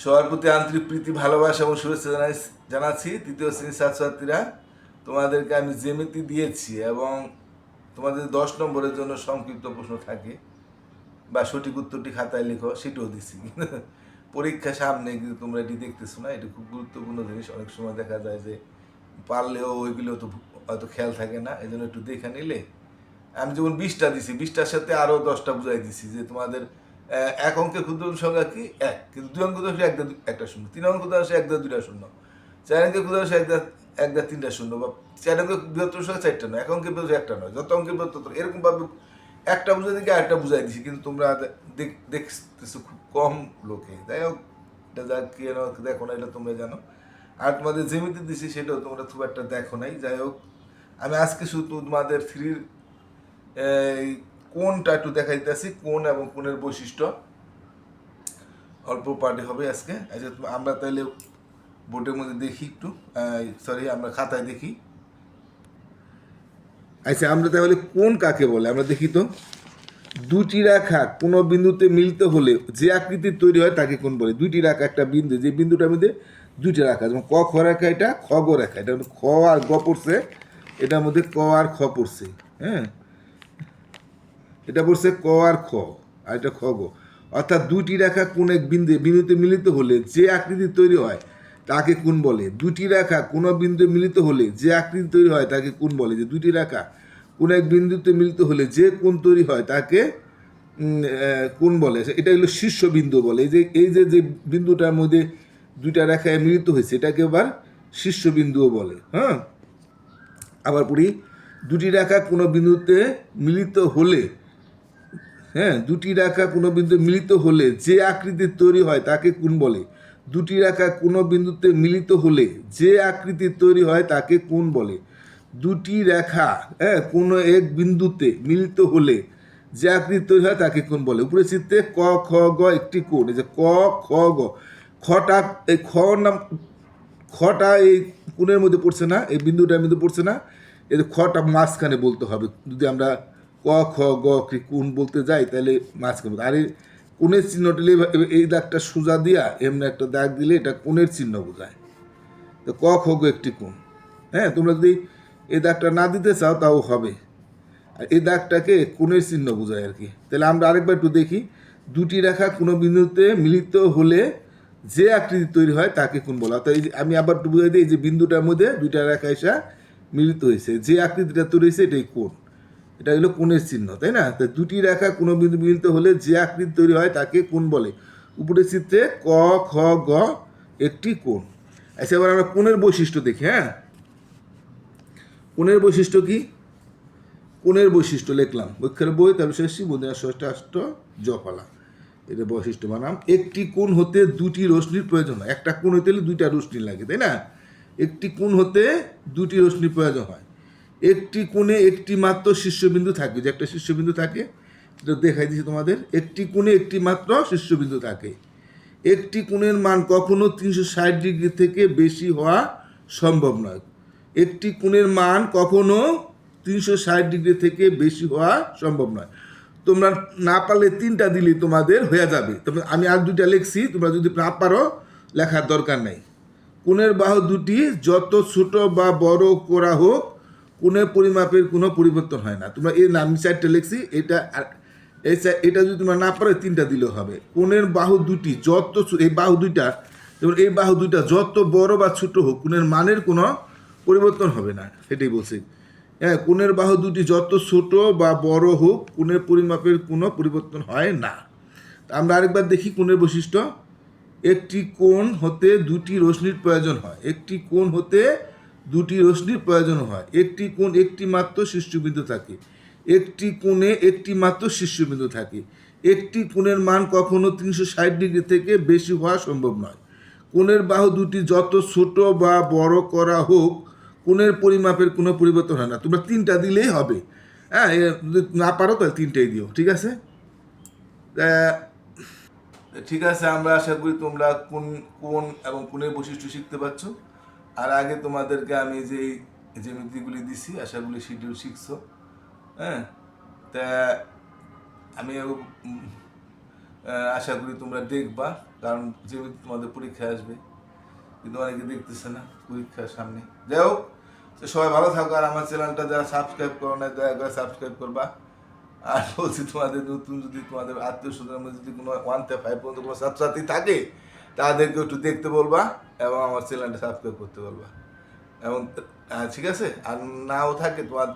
সবার প্রতি আন্তরিক প্রীতি ভালোবাসা এবং শুভেচ্ছা জানাচ্ছি। তৃতীয় শ্রেণীর ছাত্রছাত্রীরা, তোমাদেরকে আমি জ্যামিতি দিয়েছি এবং তোমাদের 10 নম্বরের জন্য সংক্ষিপ্ত প্রশ্ন থাকে বা সঠিক উত্তরটি খাতায় লিখো, সেটাও দিচ্ছি। পরীক্ষা সামনে, কিন্তু তোমরা এটি দেখতেছো না। এটি খুব গুরুত্বপূর্ণ জিনিস। অনেক সময় দেখা যায় যে পারলেও ওইগুলো তো হয়তো খেয়াল থাকে না, এই জন্য একটু দেখে নিলে। আমি যেমন 20টা দিছি, 20টার সাথে আরও 10টা বুঝাই দিছি যে তোমাদের এক অঙ্কের ক্ষুদ্র সংখ্যা কি এক, কিন্তু 2 অঙ্ক দশে একটা শূন্য, 3 অঙ্ক দশে এক দা দুইটা শূন্য, 4 অঙ্কের ক্ষুদ্র দশে এক দা তিনটা শূন্য, বা 4 অঙ্কের বৃহত্তর সংখ্যা 4টা নয়, এক অঙ্কের বৃহত্তর একটা নয়, যত অঙ্কের বৃহত্তর এরকম ভাবে একটা বুঝাই দিকে আরেকটা বুঝাই দিছি, কিন্তু তোমরা দেখতেছো খুব কম লোকে। যাই হোক, এটা যা কে দেখো না, এটা তোমরা জানো। আর তোমাদের যেমিতি দিছি সেটাও তোমরা খুব একটা দেখো নাই। যাই হোক, আমি আজকে শুধু তোমাদের থ্রির এই কোনটা একটু দেখাইতেছি, কোন এবং কোণের বৈশিষ্ট্য অল্প পার্টি হবে আজকে। আচ্ছা, আমরা তাহলে বোর্ডের মধ্যে দেখি একটু, সরি আমরা খাতায় দেখি। আচ্ছা, আমরা তাহলে কোন কাকে বলে আমরা দেখি তো। দুটি রেখা কোনো বিন্দুতে মিলিত হলে যে আকৃতির তৈরি হয় তাকে কোন বলে। দুইটি রেখা, একটা বিন্দু, যে বিন্দুটার মধ্যে দুইটা রেখা, যেমন ক খ রেখা, এটা খ গ রেখা, এটা খ আর গ পড়ছে, এটার মধ্যে ক আর খ পড়ছে। হ্যাঁ, এটা পড়ছে ক আর খ, আর এটা খ গ। অর্থাৎ দুটি রেখা কোন এক বিন্দুতে মিলিত হলে যে আকৃতি তৈরি হয় তাকে কোন বলে। দুটি রেখা কোনো বিন্দুতে মিলিত হলে যে আকৃতি তৈরি হয় তাকে কোন বলে। যে দুটি রেখা কোন এক বিন্দুতে মিলিত হলে যে কোণ তৈরি হয় তাকে কোন বলে। এটা হলো শীর্ষবিন্দু বলে। এই যে বিন্দুটার মধ্যে দুইটা রেখায় মিলিত হয়েছে, এটাকে আবার শীর্ষবিন্দুও বলে। হ্যাঁ, আবার পড়ি, দুটি রেখা কোনো বিন্দুতে মিলিত হলে, হ্যাঁ, দুটি রেখা কোনো বিন্দুতে মিলিত হলে যে আকৃতির তৈরি হয় তাকে কোণ বলে। দুটি রেখা কোনো বিন্দুতে মিলিত হলে যে আকৃতির তৈরি হয় তাকে কোণ বলে। দুটি রেখা, হ্যাঁ, কোনো এক বিন্দুতে মিলিত হলে যে আকৃতি তৈরি হয় তাকে কোণ বলে। উপরে চিত্রে ক খ গ একটি কোণ। এই যে ক খ গ, খটা, এই খ নাম, খটা এই কোণের মধ্যে পড়ছে না, এই বিন্দুটার মধ্যে পড়ছে না, এই খটা মাঝখানে বলতে হবে। যদি আমরা ক খ গ কি কোণ বলতে যাই তাহলে মাঝখানে বলতে। আর এই কোণের চিহ্নটা এই দাগটা সোজা দিয়া এমনি একটা দাগ দিলে এটা কোণের চিহ্ন বোঝায়। তো ক খ গ একটি কোণ। হ্যাঁ, তোমরা যদি এই দাগটা না দিতে চাও তাও হবে। আর এই দাগটাকে কোণের চিহ্ন বোঝায় আর কি। তাহলে আমরা আরেকবার একটু দেখি। দুটি রেখা কোনো বিন্দুতে মিলিত হলে যে আকৃতি তৈরি হয় তাকে কোণ বলা। অর্থাৎ আমি আবার একটু বুঝাই দিই, যে বিন্দুটার মধ্যে দুইটা রেখা এসে মিলিত হয়েছে, যে আকৃতিটা তৈরি হয়েছে এটাই কোণ। এটা হলো কোণের চিহ্ন, তাই না? তো দুটি রেখা কোনো বিন্দু মিলিত হলে যে আকৃতি তৈরি হয় তাকে কোণ বলে। উপরের চিত্রে ক খ গ একটি কোণ। আচ্ছা, এবার আমরা কোণের বৈশিষ্ট্য দেখি। হ্যাঁ, কোণের বৈশিষ্ট্য কি? কোণের বৈশিষ্ট্য লিখলাম, বৈক্ষের বই, তাহলে শেষী বন্ধুরা ষষ্ঠ জফলা, এটা বৈশিষ্ট্য বানাম। একটি কোণ হতে দুটি রশ্মির প্রয়োজন হয়। একটা কোণ হতে হলে দুইটা রশ্মি লাগে, তাই না? একটি কোণ হতে দুটি রশ্মির প্রয়োজন হয়। একটি কোণে একটি মাত্র শীর্ষবিন্দু থাকে। যে একটা শীর্ষবিন্দু থাকে, এটা দেখাই দিচ্ছি তোমাদের। একটি কোণে একটি মাত্র শীর্ষবিন্দু থাকে। একটি কোণের মান কখনো 360 ডিগ্রি থেকে বেশি হওয়া সম্ভব নয়। একটি কোণের মান কখনো 360 ডিগ্রি থেকে বেশি হওয়া সম্ভব নয়। তোমরা না পারলে 3টা দিলে তোমাদের হয়ে যাবে। তবে আমি আর 2টা লিখছি, তোমরা যদি না পারো লেখার দরকার নেই। কোণের বাহু দুটি যত ছোট বা বড় করা হোক, কোণের পরিমাপের কোনো পরিবর্তন হয় না। তোমরা এই নাম 4টা লিখছি, এটা যদি তোমরা না পারো 3টা দিলেও হবে। কোণের বাহু দুটি যত, এই বাহু দুইটা, যেমন এই বাহু দুইটা যত বড় বা ছোট হোক, কোণের মানের কোনো পরিবর্তন হবে না, সেটাই বলছি। হ্যাঁ, কোণের বাহু দুটি যত ছোট বা বড় হোক, কোণের পরিমাপের কোনো পরিবর্তন হয় না। আমরা আরেকবার দেখি কোণের বৈশিষ্ট্য। একটি কোণ হতে দুটি রশ্মির প্রয়োজন হয়। একটি কোণ হতে দুটি রশ্মির প্রয়োজন হয়। একটি কোণ একটি মাত্র শীর্ষবিন্দু থাকে। একটি কোণে একটি মাত্র শীর্ষবিন্দু থাকে। একটি কোণের মান কখনো 360 ডিগ্রি থেকে বেশি হওয়া সম্ভব নয়। কোণের বাহু দুটি যত ছোট বা বড় করা হোক, কোণের পরিমাপের কোনো পরিবর্তন হয় না। তোমরা 3টা দিলেই হবে। হ্যাঁ, যদি না পারো তাহলে 3টাই দিও, ঠিক আছে? ঠিক আছে, আমরা আশা করি তোমরা কোন কোন এবং কোণের বৈশিষ্ট্য শিখতে পারছো। আর আগে তোমাদেরকে আমি যেই জ্যামিতিগুলি দিছি, আশা করি সেটিও শিখছো। হ্যাঁ, তা আমি আশা করি তোমরা দেখবা, কারণ যেহেতু তোমাদের পরীক্ষা আসবে, কিন্তু অনেকে দেখতেছে না পরীক্ষার সামনে। যাই হোক, তো সবাই ভালো থাকো, আর আমার চ্যানেলটা যারা সাবস্ক্রাইব করো না দয়া করে সাবস্ক্রাইব করবা। আর বলছি, তোমাদের নতুন যদি তোমাদের আত্মীয় স্বজনের মধ্যে যদি কোনো 1 থেকে 5 পর্যন্ত কোনো ছাত্রছাত্রী থাকে, তাদেরকে একটু দেখতে বলবা এবং আমার চ্যানেলটা সাবস্ক্রাইব করতে বলবা। এবং ঠিক আছে, আর নাও থাকে তোমার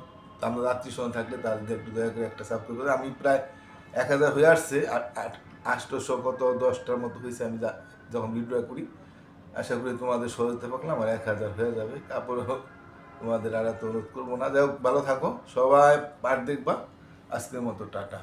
আমাদের আত্মীয় স্বজন থাকলে তাদের একটু দয়া করে একটা সাবস্ক্রাইব করে। আমি প্রায় 1000 হয়ে আসছে, 800 কত 10টার মতো হয়েছে আমি যখন ভিডিও করি। আশা করি তোমাদের সহযোগিতা পাকলাম, আমার 1000 হয়ে যাবে, তারপরে তোমাদের আর এত অনুরোধ করবো না। যাই হোক, ভালো থাকো সবাই, পাঠ দেখবা। আজকের মতো টাটা।